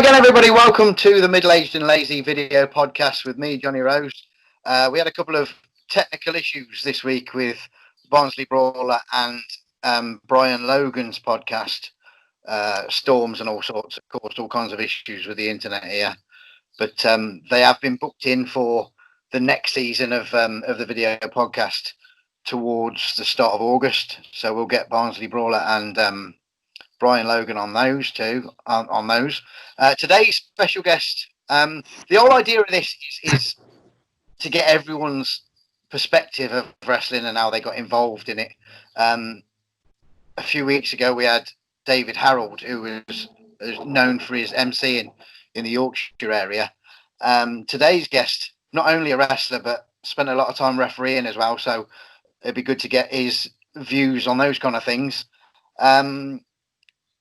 again, everybody. Welcome to the Middle-Aged and Lazy video podcast with me, Jonny Rose. We had a couple of technical issues this week with Barnsley Brawler and Brian Logan's podcast. Storms and all sorts, caused all kinds of issues with the internet here. But they have been booked in for the next season of the video podcast towards the start of August. So we'll get Barnsley Brawler and Brian Logan on those two. Today's special guest. The whole idea of this is to get everyone's perspective of wrestling and how they got involved in it. A few weeks ago, we had David Harold, who is known for his MCing in the Yorkshire area. Today's guest, not only a wrestler, but spent a lot of time refereeing as well. So it'd be good to get his views on those kind of things.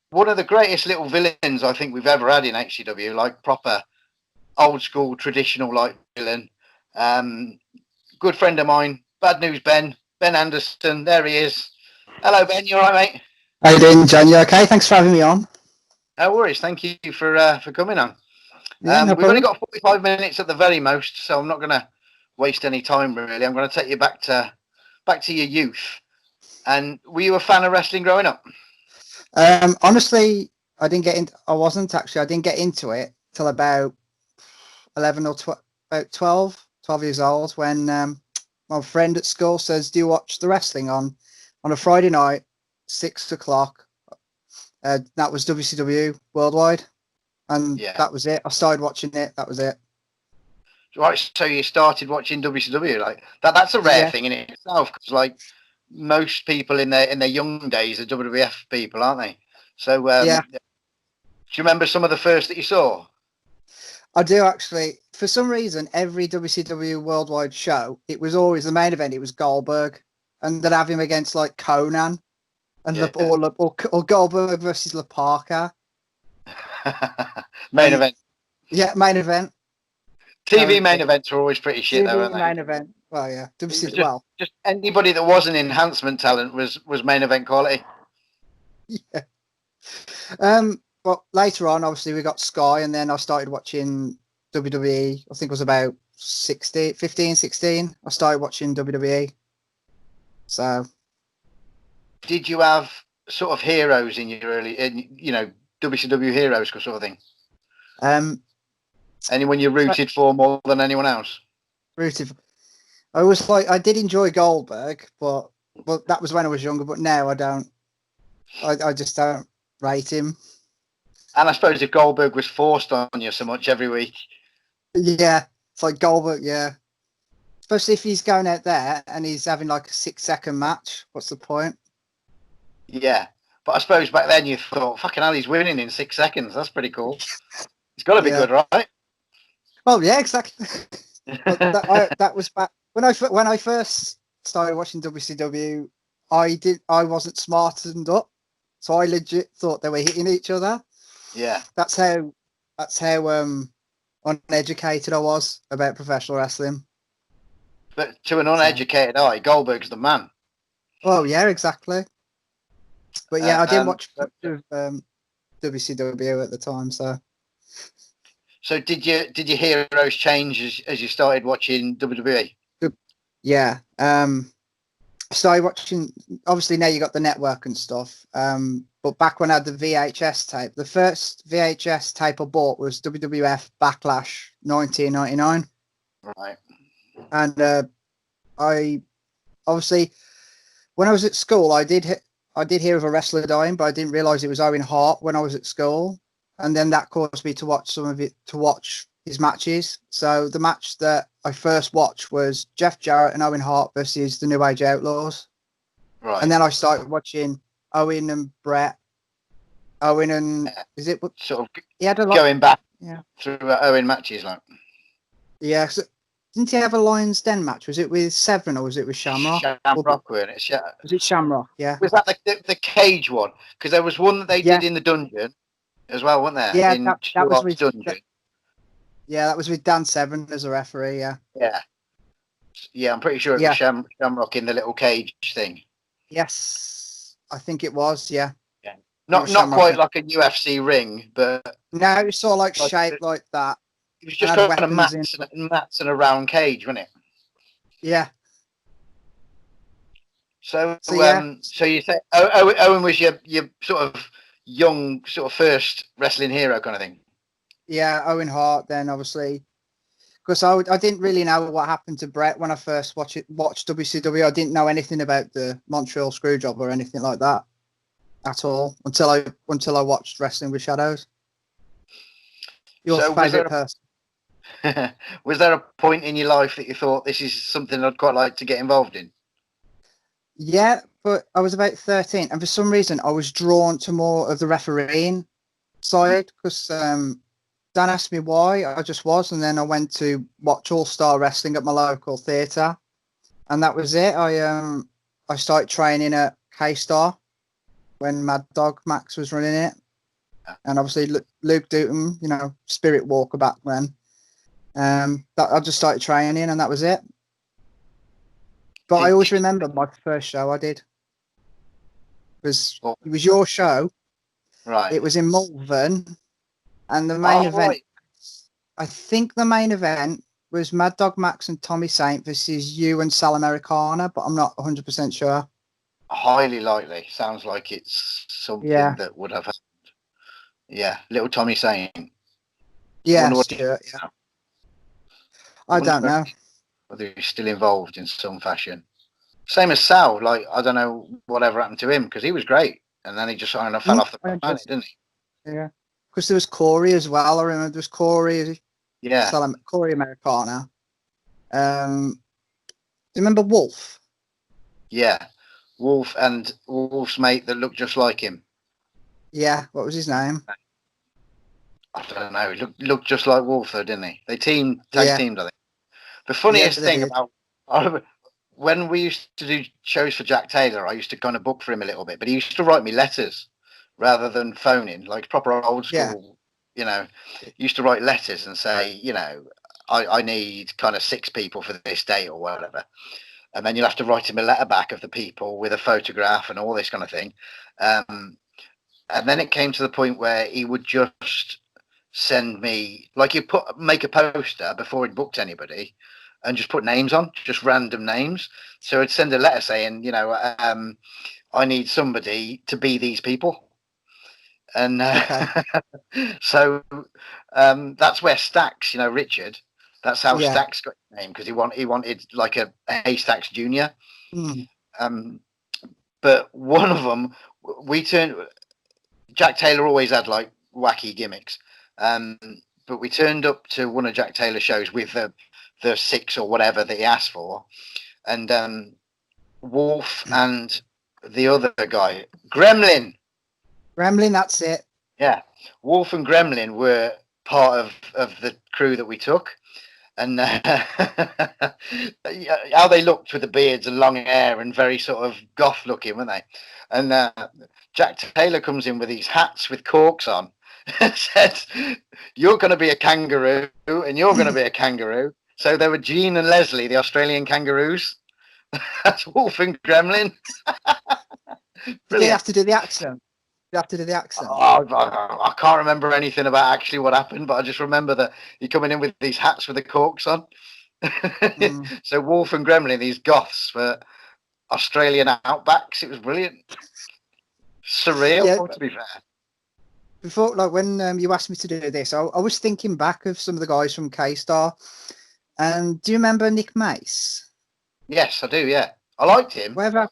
One of the greatest little villains I think we've ever had in HCW, like proper old school traditional like villain. Good friend of mine, Bad News Ben Anderson. There he is. Hello Ben, you all right, mate? How you doing, John? You okay? Thanks for having me on. No worries. Thank you for coming on. Yeah, no we've problem. only got 45 minutes at the very most, so I'm not going to waste any time really. I'm going to take you back to your youth. And were you a fan of wrestling growing up? Honestly, I didn't get into it till about 11 or 12 years old when my friend at school says, do you watch the wrestling on a Friday night, 6 o'clock? That was WCW Worldwide. And That was it. I started watching it. That was it. Right. So you started watching WCW like that. That's a rare thing in itself, because like most people in their young days are WWF people, aren't they? So do you remember some of the first that you saw? I do, actually. For some reason, every WCW Worldwide show, it was always the main event. It was Goldberg, and they'd have him against like Conan and or Goldberg versus La Parka. Main event. Yeah, main event. TV main events are always pretty shit, though, aren't they? Main event. Well, yeah. Just anybody that wasn't enhancement talent was main event quality. Yeah. Well, later on, obviously, we got Sky, and then I started watching WWE. I think it was about 15, 16. I started watching WWE. So, did you have sort of heroes in your early, WCW heroes sort of thing? Anyone you rooted for more than anyone else? I did enjoy Goldberg, but that was when I was younger. But now I don't. I just don't rate him. And I suppose if Goldberg was forced on you so much every week. Yeah, it's like Goldberg, yeah. Especially if he's going out there and he's having like a 6-second match. What's the point? Yeah, but I suppose back then you thought, fucking hell, he's winning in 6 seconds. That's pretty cool. He's got to be good, right? Well, yeah, exactly. that was back when I first started watching WCW. I wasn't smartened up, so I legit thought they were hitting each other. Yeah, that's how uneducated I was about professional wrestling. But to an uneducated eye, Goldberg's the man. Oh yeah, exactly. But yeah, I didn't watch WCW at the time, so. So did your heroes change as you started watching WWE? Yeah. Started watching, obviously now you got the network and stuff. But back when I had the VHS tape, the first VHS tape I bought was WWF Backlash 1999. Right. And I obviously, when I was at school, I did hear of a wrestler dying, but I didn't realize it was Owen Hart when I was at school. And then that caused me to watch his matches. So the match that I first watched was Jeff Jarrett and Owen Hart versus the New Age Outlaws. Right. And then I started watching Owen and Brett. Owen and is it sort of he had a lot, going back through Owen matches like? Yeah. So, didn't he have a Lion's Den match? Was it with Severn or was it with Shamrock? Shamrock, wasn't it? Yeah. Was it Shamrock? Yeah. Was that the cage one? Because there was one that they did in the dungeon as well, wasn't there? Yeah, in that was with dungeon. That was with Dan Severn as a referee. Yeah, I'm pretty sure it was Shamrock in the little cage thing. Yes, I think it was. Yeah. Not quite like a UFC ring, but No, it's sort of like Like, shaped like that, it was and just had kind of weapons in. mats and a round cage, wasn't it? Yeah. So, So yeah, so you say Owen was your sort of young, sort of first wrestling hero kind of thing. yeah, Owen Hart. Then obviously, because I didn't really know what happened to Brett when I first watched WCW. I didn't know anything about the Montreal Screwjob or anything like that at all until I watched Wrestling with Shadows. Your So favourite person? was there a point in your life that you thought this is something I'd quite like to get involved in? Yeah, but I was about 13, and for some reason I was drawn to more of the refereeing side because Dan asked me why. I just was, and then I went to watch All Star Wrestling at my local theatre, and that was it. I started training at K Star when Mad Dog Max was running it, and obviously Luke Dutton, Spirit Walker back then. That I just started training, and that was it. But I always remember my first show I did was it was your show. Right. It was in Malvern, and the main event. Right. I think the main event was Mad Dog Max and Tommy Saint versus you and Sal Americana, but I'm not 100% sure. Highly likely. Sounds like it's something that would have happened. Yeah, little Tommy Saint. Yeah, Wonder what Stuart. Yeah. I don't know. whether he's still involved in some fashion. Same as Sal. Like, I don't know whatever happened to him because he was great, and then he just kind of fell off the planet, didn't he? Yeah. Because there was Corey as well. I remember there was Corey. Yeah. Corey Americana. Do you remember Wolf? Yeah. Wolf and Wolf's mate that looked just like him. Yeah. What was his name? I don't know. He looked just like Wolf, though, didn't he? They tag teamed, I think. The funniest thing about when we used to do shows for Jack Taylor, I used to kind of book for him a little bit, but he used to write me letters rather than phoning, like proper old school. Yeah. He used to write letters and say, I need kind of 6 people for this date or whatever. And then you'll have to write him a letter back of the people with a photograph and all this kind of thing. And then it came to the point where he would just send me, like, make a poster before he'd booked anybody and just put names on, just random names. So I'd send a letter saying, I need somebody to be these people. And so that's where Stax, Richard, that's how Stax got his name, because he wanted like a Stax Junior. But one of them, Jack Taylor always had like wacky gimmicks. But we turned up to one of Jack Taylor's shows with the 6 or whatever that he asked for, and Wolf and the other guy, Gremlin, that's it. Yeah, Wolf and Gremlin were part of the crew that we took, and how they looked with the beards and long hair and very sort of goth looking, weren't they? And Jack Taylor comes in with these hats with corks on and said, "You're going to be a kangaroo, and you're going to be a kangaroo." So there were Gene and Leslie, the Australian kangaroos. That's Wolf and Gremlin. Did they have to do the accent? You have to do the accent. I can't remember anything about actually what happened, but I just remember that you're coming in with these hats with the corks on. So Wolf and Gremlin, these goths for Australian outbacks. It was brilliant. Surreal, to be fair. Before, like when you asked me to do this, I was thinking back of some of the guys from K-Star. And do you remember Nick Mace? Yes, I do, yeah. I liked him. Whatever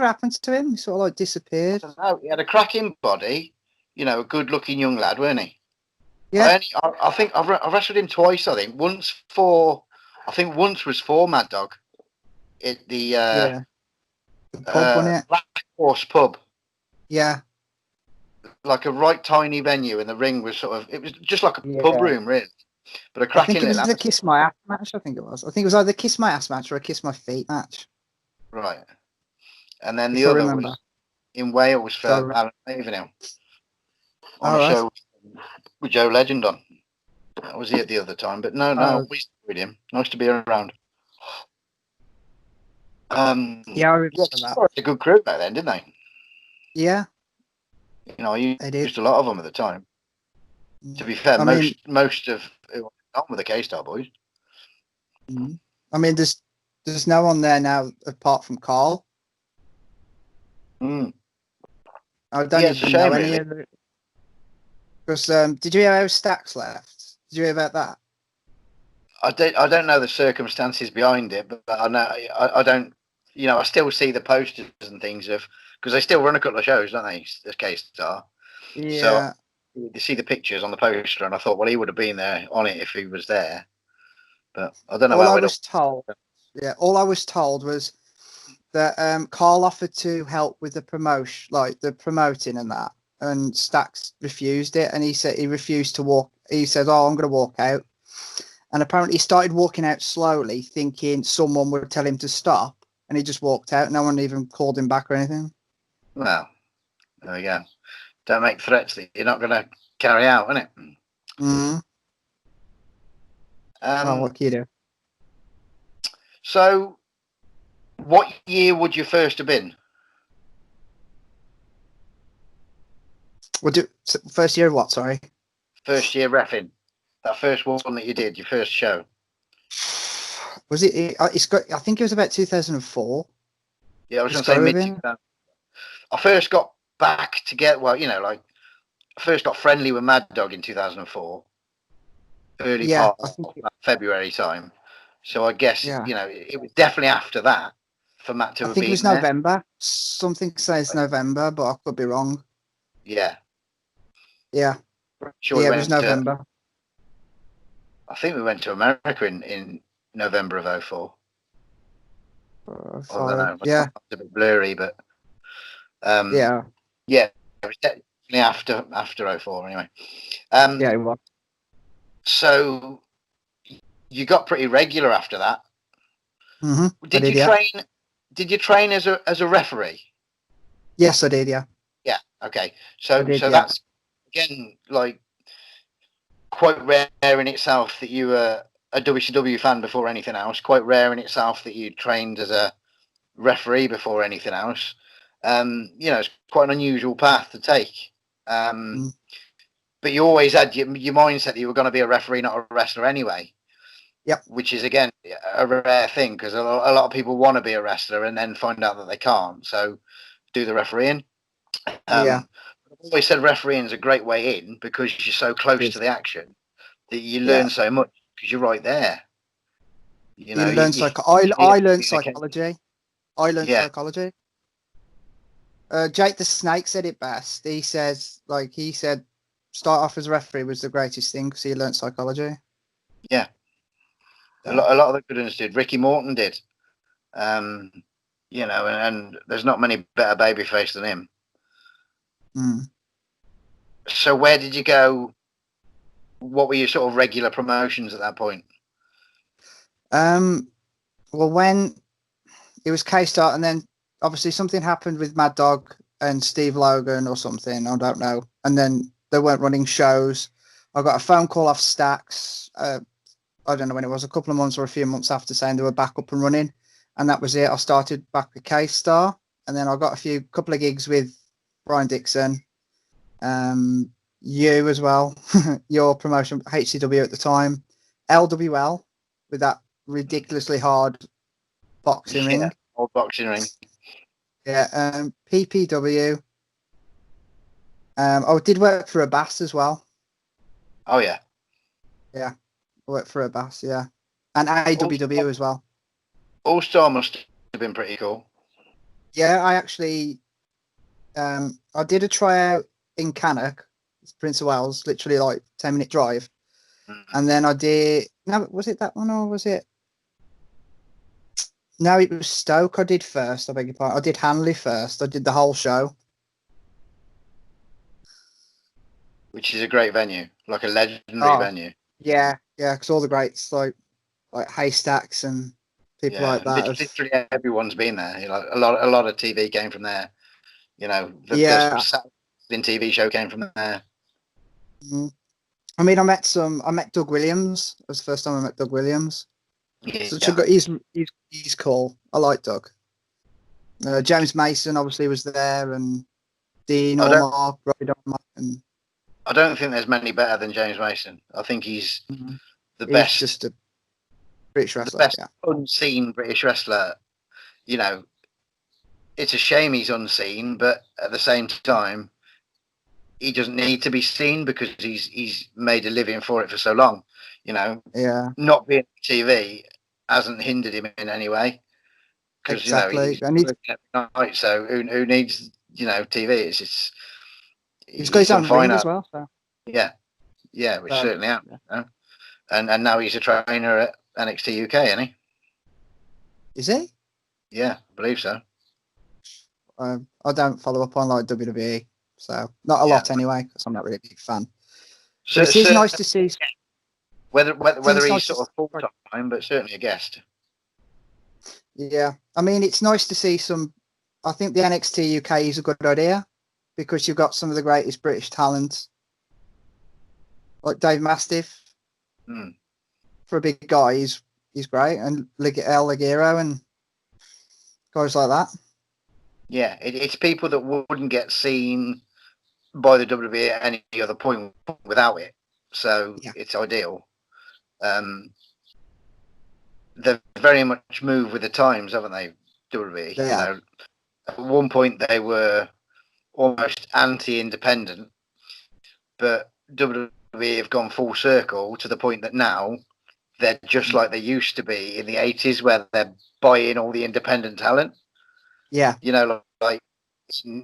happened to him? He sort of like disappeared. I don't know. He had a cracking body, a good-looking young lad, weren't he? Yeah. I think I've wrestled him twice. I think once was for Mad Dog, at the pub, wasn't it? Black Horse pub. Yeah. Like a right tiny venue, and the ring was it was just like a pub room, really. But a cracking. I think it was the Kiss My Ass match. I think it was either Kiss My Ass match or a Kiss My Feet match. Right. And then the other was in Wales for Alan Avenue on a show with Joe Legend on. I was here the other time, but no, we with him. Nice to be around. I remember that. A good crew back then, didn't they? Yeah. I used a lot of them at the time. To be fair, I mean, most of who went on with the K-Star boys. I mean, there's no one there now apart from Carl. Mm. I don't Yeah, it's a even know shame, any really. of it. Because did you hear how Stacks left? Did you hear about that? I don't know the circumstances behind it, but I know I don't. You know, I still see the posters and things of because they still run a couple of shows, don't they? The K-Star. So Yeah. you see the pictures on the poster, and I thought, well, he would have been there on it if he was there. But I don't know All I how it all. was told. Yeah. All I was told was that Carl offered to help with the promotion, like the promoting and that, and Stacks refused it, and he said he refused to walk. He said, "Oh, I'm going to walk out." And apparently he started walking out slowly, thinking someone would tell him to stop. And he just walked out. No one even called him back or anything. Well, there we go. Don't make threats that you're not going to carry out, innit? Mm. Well, what can you do? So, what year would you first have been? First year of what? Sorry. First year reffing. That first one that you did, your first show. Was it? It's got. I think it was about 2004. Yeah, I was going It's to say got to have mid been. 2000. I first got back together. Well, you know, like I first got friendly with Mad Dog in 2004, early Yeah, part I think. of February time. So I guess Yeah, you know it was definitely after that for Matt to I have think it been was there. November. Something says November, but I could be wrong. Yeah, Yeah, sure. We yeah, it was went to. November. I think we went to America in November of 04. I don't know. Yeah, It's a bit blurry, but yeah, yeah, it was definitely after 04 anyway. yeah. It was. So you got pretty regular after that. I Did did. you Yeah. train? Did you train as a referee? Yes, I did. Yeah, Yeah. Okay. I So did. so Yeah. that's again like quite rare in itself that you were a WCW fan before anything else. Quite rare in itself that you trained as a referee before anything else. You know, it's quite an unusual path to take. Mm. But you always had your mindset that you were going to be a referee, not a wrestler anyway. Yep. Which is again a rare thing because a lot of people want to be a wrestler and then find out that they can't. So do the refereeing. Yeah. I've always said refereeing is a great way in because you're so close to Is. the action that you Yeah. learn so much because you're right there. You You know, learn I learned psychology. I learned yeah, psychology. Jake the Snake said it best. He says, he said, start off as a referee was the greatest thing because he learned psychology. yeah. Yeah. A lot of the good ones did. Ricky Morton did. You know, and there's not many better babyface than him. Mm. So where did you go? What were your sort of regular promotions at that point? Well, when it was K-Start, and then obviously something happened with Mad Dog and Steve Logan or something. I don't know. And then they weren't running shows. I got a phone call off Stacks. I don't know when it was, a couple of months or a few months after, saying they were back up and running, and that was it. I started back with K-Star, and then I got couple of gigs with Brian Dixon, you as well, your promotion HCW at the time, LWL with that ridiculously hard boxing Yeah, ring. old boxing ring. Yeah, PPW. I did work for a bass as well. Oh yeah. Yeah, I worked for a bass. Yeah, and AWW as well. All Star must have been pretty cool. Yeah, I actually, I did a tryout in Cannock, Prince of Wales, literally like 10-minute drive, and then I did. No, was it that one or was it? No, it was Stoke. I did first. I beg your pardon. I did Hanley first. I did the whole show. Which is a great venue, like a legendary Oh, venue. yeah, yeah, because all the greats like Haystacks and people Yeah, like that. literally everyone's been there. You know, a lot of TV came from there. You know, the Yeah. Saturday TV show came from there. Mm. I mean, I met Doug Williams. It was the first time I met Doug Williams. Such a Yeah. good. He's cool. I like Doug. James Mason obviously was there, and Dean I don't. Ormark, Robbie Dormark, and I don't think there's many better than James Mason. I think he's Mhm. the He's best, just a British the wrestler. best Yeah, unseen British wrestler. You know, it's a shame he's unseen, but at the same time, he doesn't need to be seen because he's made a living for it for so long. You know, yeah, not being on TV hasn't hindered him in any way because exactly. he's And working every night. So who needs TV? It's he's got he's his done own fine ring as out. well. So, Yeah, yeah, we so certainly have. yeah. You know? And now he's a trainer at NXT UK, isn't he? Is he? Yeah, I believe so. I don't follow up on like WWE, so not a Yeah. lot anyway, because I'm not really a big fan. But So, it is so nice to see. I think whether it's he's nice to. sort of full time, but certainly a guest. Yeah, I mean, it's nice to see some. I think the NXT UK is a good idea because you've got some of the greatest British talent, like Dave Mastiff. Hmm. For a big guy, he's great, and El Ligero and guys like that. Yeah, it's people that wouldn't get seen by the WWE at any other point without it. So Yeah, it's ideal. Um, they've very much moved with the times, haven't they? WWE. they You have. know, at one point they were almost anti-independent, but WWE have gone full circle to the point that now they're just like they used to be in the 80s, where they're buying all the independent talent. Yeah, You know, like I noticed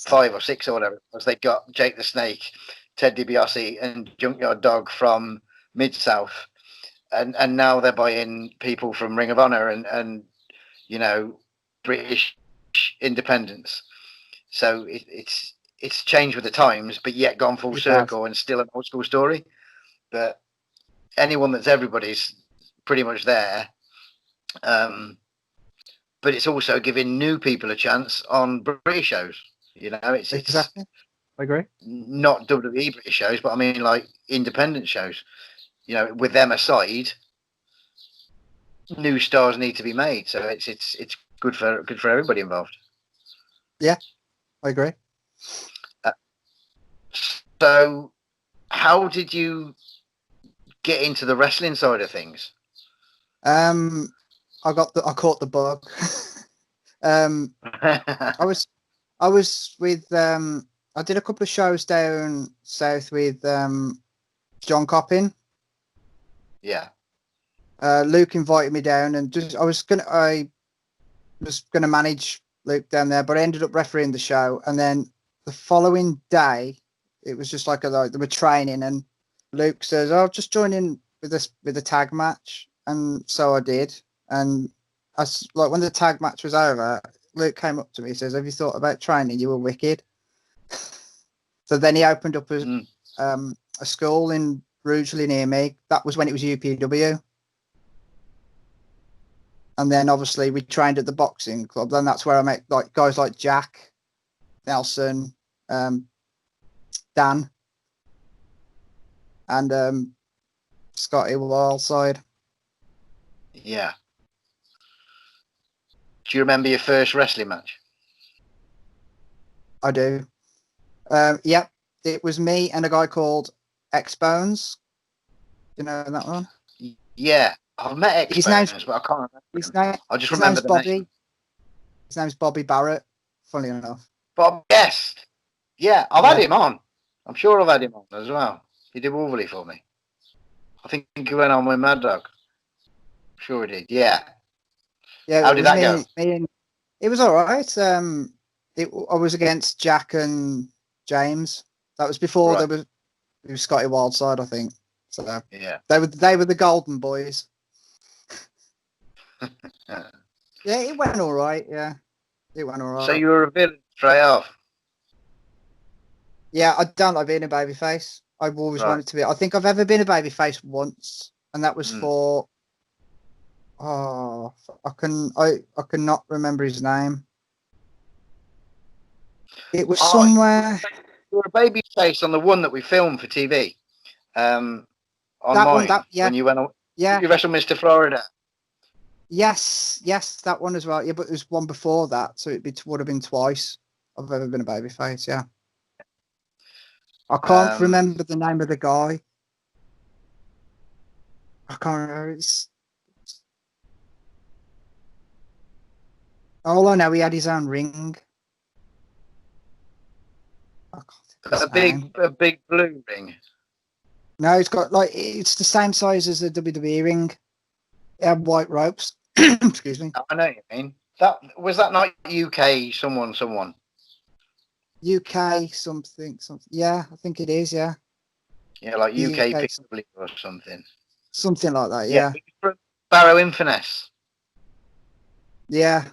that. 1985 or 6 or whatever, because they got Jake the Snake, Ted DiBiase, and Junkyard Dog from Mid South, and now they're buying people from Ring of Honor and British independents. So it's changed with the times, but yet gone full It has. circle and still an old school story. But anyone that's everybody's pretty much there. Um, but it's also giving new people a chance on British shows. It's Exactly. I agree. not WWE British shows, but I mean like independent shows. With them aside, new stars need to be made. So it's good for everybody involved. Yeah, I agree. Uh, so, how did you get into the wrestling side of things? I caught the bug. I was I was with I did a couple of shows down south with John Coppin. Yeah. Luke invited me down, and I was gonna manage Luke down there, but I ended up refereeing the show. And then the following day, it was just like they were training, and Luke says, "I'll just join in with the tag match," and so I did. And like when the tag match was over, Luke came up to me and says, "Have you thought about training? You were wicked." So then he opened up a school in Rugeley near me. That was when it was UPW. And then obviously we trained at the boxing club. Then that's where I met like guys like Jack, Nelson, Dan, and Scotty Wildside. Yeah. Do you remember your first wrestling match? I do. Yep, it was me and a guy called X Bones. You know that one? Yeah, I've met X His name's Bones, but I can't remember his him. name I just his remember name's the name. Bobby. His name's Bobby Barrett. Funny enough. Bob Guest. Yeah, I've had Yeah, him on. I'm sure I've had him on as well. He did Wolverley for me. I think he went on with Mad Dog. Sure he did. Yeah. yeah. How It did was that go? me and it was all right. I was against Jack and James. That was before Right. it was Scotty Wildside, I think. So Yeah. they were the Golden Boys. Yeah. Yeah, it went all right. Yeah, it went all So right. you were a villain straight off. Yeah, I don't like being a babyface. I've always Right. wanted to be. I think I've ever been a babyface once, and that was for I cannot remember his name. It was Oh, somewhere. you were a baby face on the one that we filmed for TV. On That one, mine yeah, when you went on. yeah, You wrestled Mr. Florida. yes, that one as well. Yeah, but there was one before that, so would have been twice. I've ever been a babyface. Yeah. I can't remember the name of the guy. I can't remember. All I know, he had his own ring. I can't think of his name. A big blue ring. No, it's got like it's the same size as the WWE ring. It had white ropes. Excuse me. I know what you mean. That was that not UK someone. UK something. Yeah, I think it is. Yeah. Yeah, like The UK UK PW or something. something like that. Yeah, Yeah. Barrow Infamous. Yeah.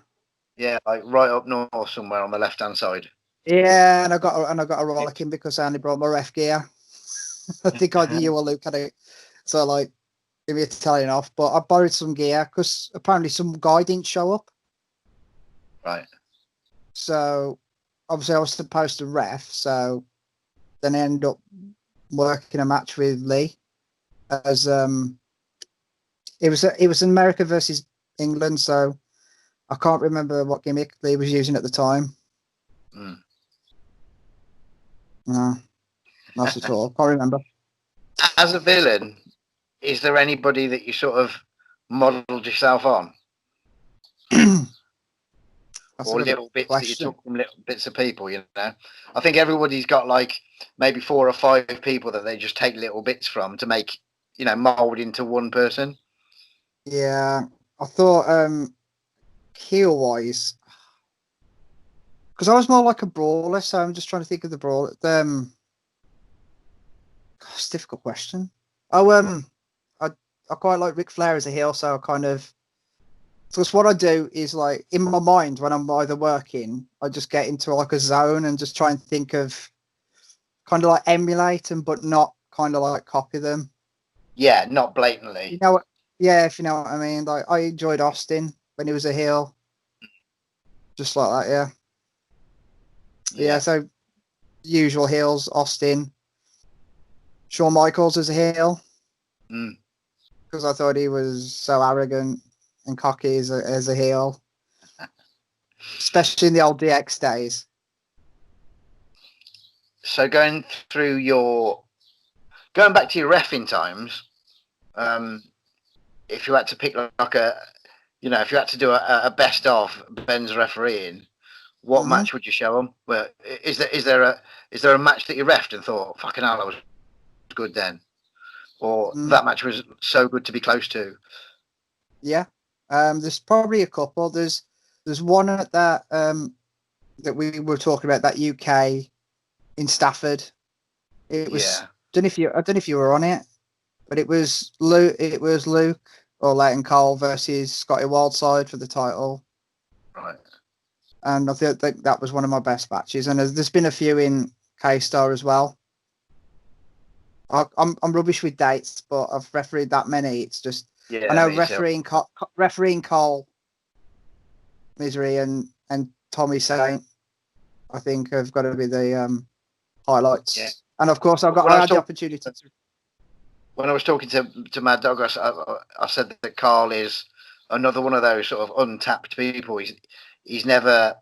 Yeah, like right up north somewhere on the left hand side. Yeah, and I got a rollicking because I only brought my ref gear. I think either you or Luke had it. So like give me a telling off. But I borrowed some gear because apparently some guy didn't show up. Right. So obviously I was supposed to ref. So then I ended up working a match with Lee as it was America versus England. So I can't remember what gimmick Lee was using at the time. Mm. No, not at all. Can't remember. As a villain, is there anybody that you sort of modelled yourself on? Or little bits question. that you took from little bits of people, you know? I think everybody's got like maybe 4 or 5 people that they just take little bits from to make, mould into one person. Yeah, I thought heel wise, because I was more like a brawler, so I'm just trying to think of the brawler. It's a difficult question. Oh, I quite like Ric Flair as a heel, so I kind of. Because what I do is like in my mind when I'm either working, I just get into like a zone and just try and think of kind of like emulate them, but not kind of like copy them. Yeah, not blatantly. You know what? Yeah, if you know what I mean. Like I enjoyed Austin when he was a heel, just like that. Yeah. Yeah. So usual heels: Austin, Shawn Michaels as a heel, because I thought he was so arrogant and cocky as a heel, especially in the old DX days. So going back to your reffing times, if you had to pick like if you had to do a best of Ben's refereeing, what match would you show them? Well, is there a match that you refed and thought, fucking hell, that was good then, or that match was so good to be close to? Yeah, there's probably a couple. There's one at that that we were talking about, that UK in Stafford. It was I don't know if you were on it, but it was Luke or Leighton Cole versus Scotty Wildside for the title. Right. And I think that was one of my best matches. And there's been a few in K-Star as well. I'm rubbish with dates, but I've refereed that many. It's just I know refereeing Cole, Misery, and Tommy Saint, I think have got to be the highlights. Yeah. And of course, I had the opportunity to. When I was talking to Mad Dog, I said that Carl is another one of those sort of untapped people. He's never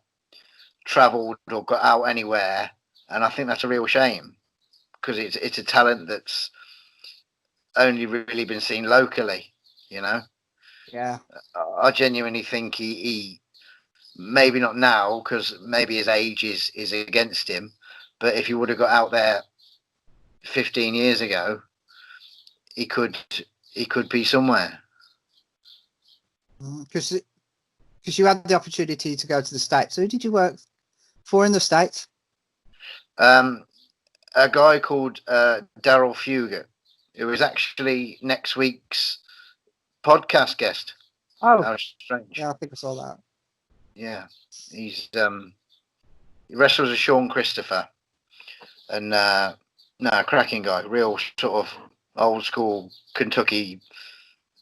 travelled or got out anywhere, and I think that's a real shame, because it's a talent that's only really been seen locally, you know. Yeah, I genuinely think he maybe not now, because maybe his age is against him, but if he would have got out there 15 years ago, he could be somewhere. Because you had the opportunity to go to the States. Who did you work for in the States? A guy called Daryl Fugit, who is actually next week's podcast guest. Oh, how strange! Yeah, I think I saw that. Yeah, he's he wrestles as Sean Christopher, and cracking guy, real sort of old school Kentucky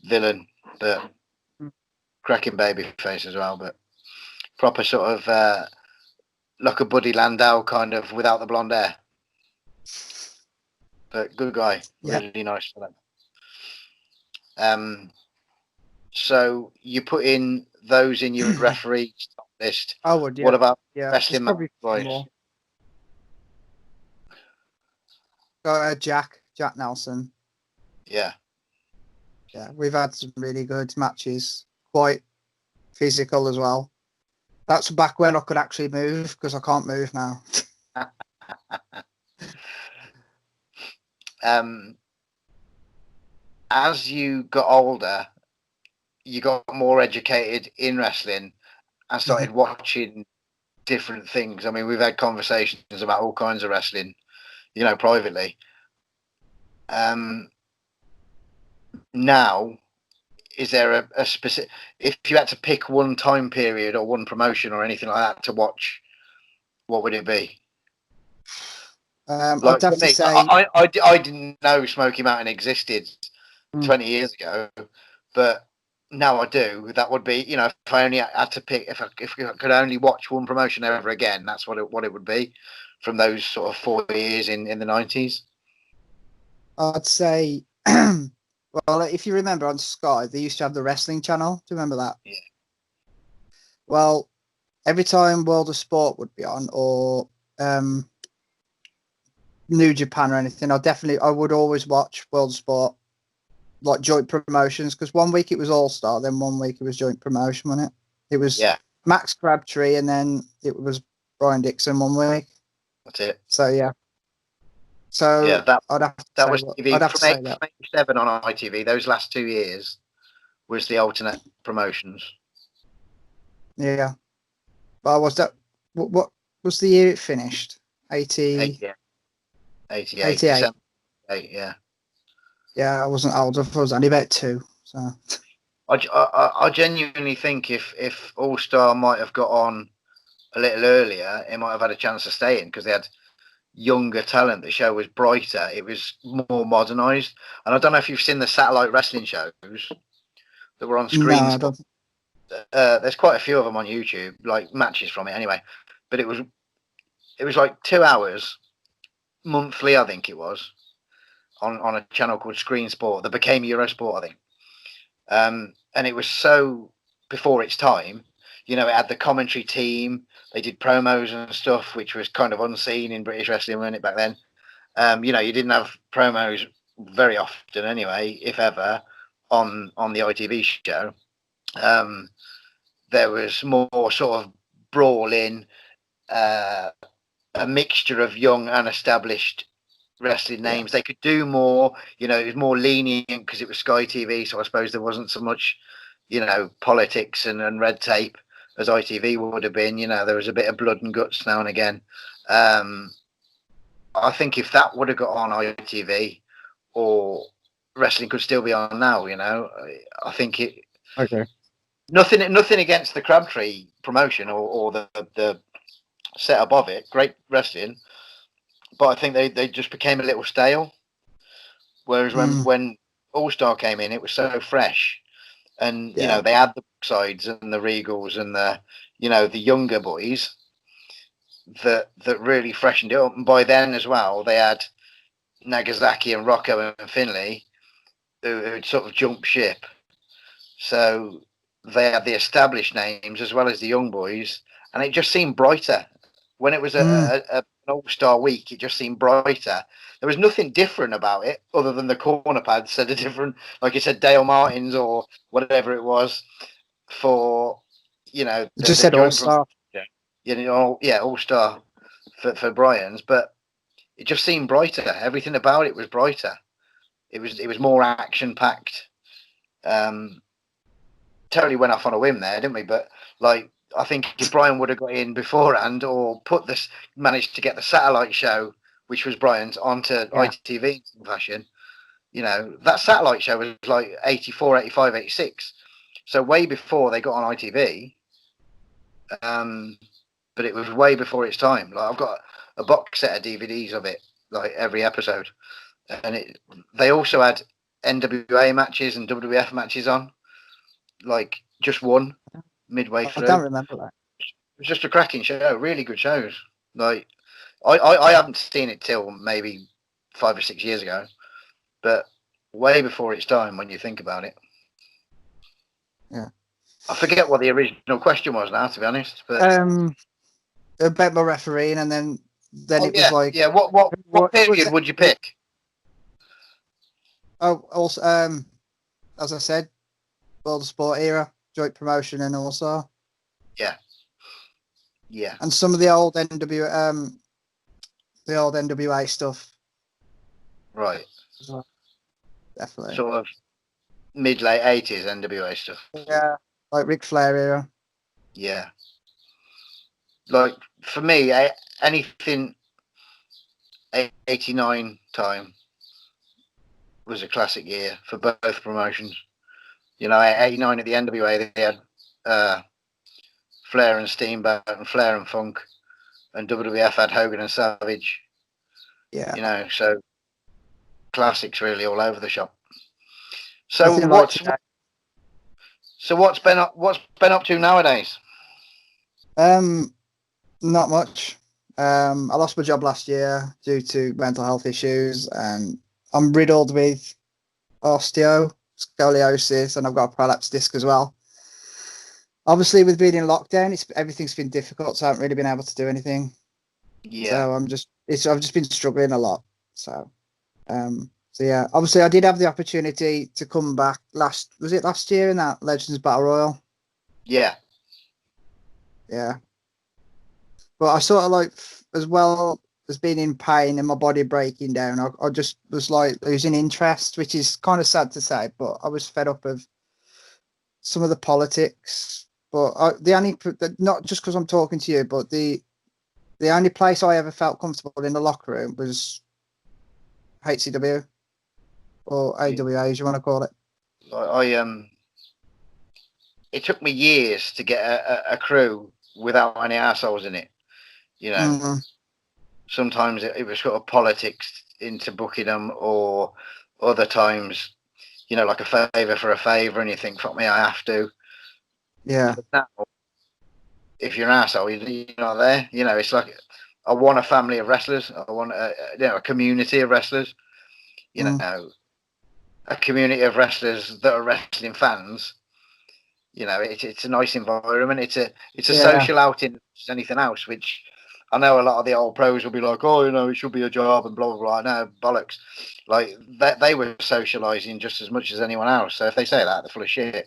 villain, but cracking baby face as well, but proper sort of like a Buddy Landau kind of without the blonde hair. But good guy, really nice for them. So you put in those in your referee list. I would, yeah. What about wrestling match boys? Got Jack Nelson. Yeah. Yeah, we've had some really good matches, quite physical as well. That's back when I could actually move, because I can't move now. As you got older, you got more educated in wrestling and started watching different things. I mean, we've had conversations about all kinds of wrestling, privately. Now, is there a specific, if you had to pick one time period or one promotion or anything like that to watch, what would it be? I'd Like have for to me, say, I didn't know Smoky Mountain existed 20 years ago, but now I do. That would be, if I only had to pick, if I could only watch one promotion ever again, that's what it would be from those sort of 4 years in the 90s. I'd say, well, if you remember on Sky, they used to have the wrestling channel. Do you remember that? Yeah. Well, every time World of Sport would be on, or New Japan or anything, I would always watch World of Sport, like joint promotions, because one week it was All Star, then one week it was joint promotion, wasn't it? It was Max Crabtree, and then it was Brian Dixon one week. That's it. So yeah. So yeah, I'd have to that say, was TV I'd have from to say that. 87 on ITV. Those last 2 years was the alternate promotions. Yeah. But was that what was the year it finished? 88. 88. December 8, yeah. Yeah, I wasn't old. I was only about 2. So I genuinely think if All Star might have got on a little earlier, it might have had a chance of staying because they had younger talent. The show was brighter. It was more modernised. And I don't know if you've seen the satellite wrestling shows that were on screen. no, I don't. There's quite a few of them on YouTube, like matches from it anyway. But it was like 2 hours monthly, I think it was, on a channel called Screen Sport that became Eurosport, I think. And it was so before its time. It had the commentary team. They did promos and stuff, which was kind of unseen in British wrestling, wasn't it, back then? You didn't have promos very often anyway, if ever, on the ITV show. There was more sort of brawling, a mixture of young and established wrestling names. They could do more. It was more lenient because it was Sky TV, so I suppose there wasn't so much, politics and red tape as ITV would have been. There was a bit of blood and guts now and again. I think if that would have got on ITV, or wrestling could still be on now, I think it. Okay. Nothing against the Crabtree promotion or the set above it. Great wrestling, but I think they just became a little stale. Whereas when All Star came in, it was so fresh, and they had the sides and the Regals and the younger boys that really freshened it up. And by then as well, they had Nagasaki and Rocco and Finlay who had sort of jumped ship. So they had the established names as well as the young boys, and it just seemed brighter. When it was an All-Star week, it just seemed brighter. There was nothing different about it other than the corner pads said a different, like you said, Dale Martins or whatever it was for, It just said All-Star. All-Star for Brian's, but it just seemed brighter. Everything about it was brighter. It was more action-packed. Totally went off on a whim there, didn't we? But I think if Brian would have got in beforehand or managed to get the satellite show, which was Brian's, onto ITV in fashion, that satellite show was like 84, 85, 86. So way before they got on ITV. But it was way before its time. Like I've got a box set of DVDs of it, like every episode. And they also had NWA matches and WWF matches on. Like just one midway through. I don't remember that. It was just a cracking show, really good shows. Like I haven't seen it till maybe 5 or 6 years ago, but way before its time when you think about it. Yeah. I forget what the original question was now, to be honest. But about my refereeing, and then Then Oh it was yeah, like, yeah. What who was period it? would you pick? Oh, also, as I said, World of Sport era, joint promotion, and also, Yeah, yeah. and some of the old NWA stuff Right. as well. Definitely. Sort of mid late 80s NWA stuff. Yeah, like Ric Flair era. Yeah. Like for me, anything 89 time was a classic year for both promotions. You know, 89 at the NWA, they had Flair and Steamboat and Flair and Funk, and WWF had Hogan and Savage. Yeah, You know, so classics really all over the shop. So nothing like today. what's Ben up to nowadays? Um, Not much. I lost my job last year due to mental health issues, and I'm riddled with scoliosis, and I've got a prolapse disc as well. Obviously, with being in lockdown, everything's been difficult, so I haven't really been able to do anything. Yeah, So I've just been struggling a lot. So yeah, obviously I did have the opportunity to come back was it last year in that Legends Battle Royal? yeah, Yeah. But I sort of like, as well as being in pain and my body breaking down, I just was like losing interest, which is kind of sad to say, but I was fed up of some of the politics. But not just because I'm talking to you, but the only place I ever felt comfortable in the locker room was HCW or yeah. AWA, as you want to call it. I it took me years to get a crew without any assholes in it. You know, Mm, sometimes it was sort of politics into booking them, or other times, you know, like a favour for a favour, and you think, fuck me, I have to. yeah, But now, if you're an asshole, you're not there. You know, it's like I want a family of wrestlers. I want a community of wrestlers. You mm, know, a community of wrestlers that are wrestling fans. You know, it's a nice environment. It's a yeah, social outing as anything else. Which I know a lot of the old pros will be like, oh, you know, it should be a job and blah blah blah. No bollocks. Like they were socialising just as much as anyone else. So if they say that, they're full of shit.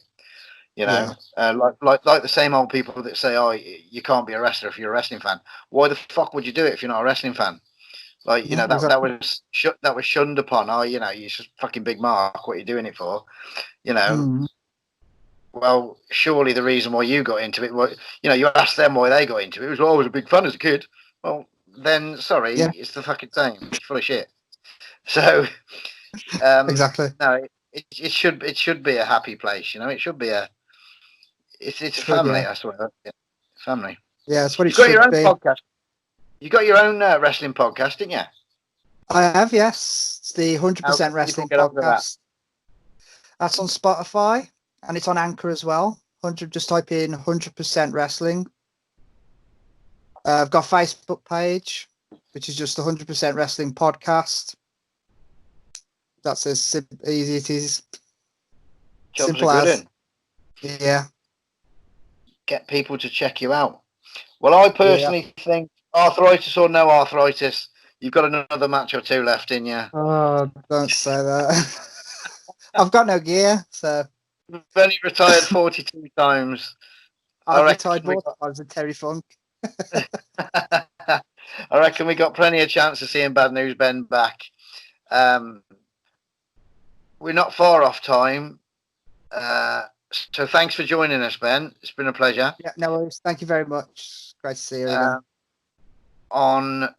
You yeah, know, like the same old people that say, oh, you can't be a wrestler if you're a wrestling fan. Why the fuck would you do it if you're not a wrestling fan? Like, you know, exactly. that was shunned upon. Oh, you know, you're just fucking big mark. What are you doing it for? You know, Mm, well, surely the reason why you got into it, was, you know, you asked them why they got into it. It was, well, I was a big fan as a kid. Well, then, sorry, yeah, it's the fucking same. It's full of shit. So, exactly. no, it should be a happy place. You know, it should be it's a Should, family. yeah, I swear, yeah, family. yeah, that's what it You've got your should own be. podcast. You got your own wrestling podcast, didn't you? I have, yes. It's the How 100% can people Wrestling get hold of that? podcast. That's on Spotify and it's on Anchor as well. Just type in 100% Wrestling. I've got a Facebook page, which is just 100% Wrestling Podcast. That's as easy it is. Job's a Simple good as. one. Yeah. Get people to check you out. Well, I Yeah. personally think arthritis or no arthritis, you've got another match or two left in you. Oh, don't say that. I've got no gear, so You've only retired 42 times. I I've reckon retired we more times than Terry Funk. got. I reckon we got plenty of chance of seeing Bad News Ben back. Um, we're not far off time. So thanks for joining us, Ben. It's been a pleasure. Yeah, no worries. Thank you very much. Great to see you again. Uh, on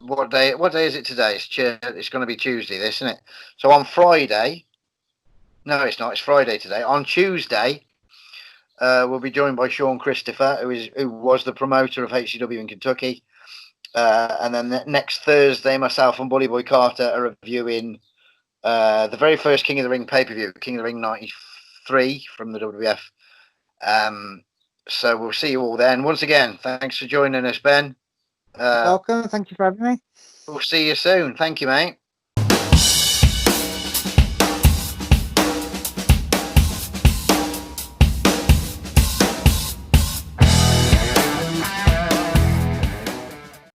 what day? What day is it today? It's going to be Tuesday, this, isn't it? So on Friday. No, it's not. It's Friday today. On Tuesday, we'll be joined by Sean Christopher, who was the promoter of HCW in Kentucky. And then next Thursday, myself and Bully Boy Carter are reviewing the very first King of the Ring pay-per-view, King of the Ring 93 from the WWF. So we'll see you all then. Once again, thanks for joining us, Ben. Welcome. Thank you for having me. We'll see you soon. Thank you, mate.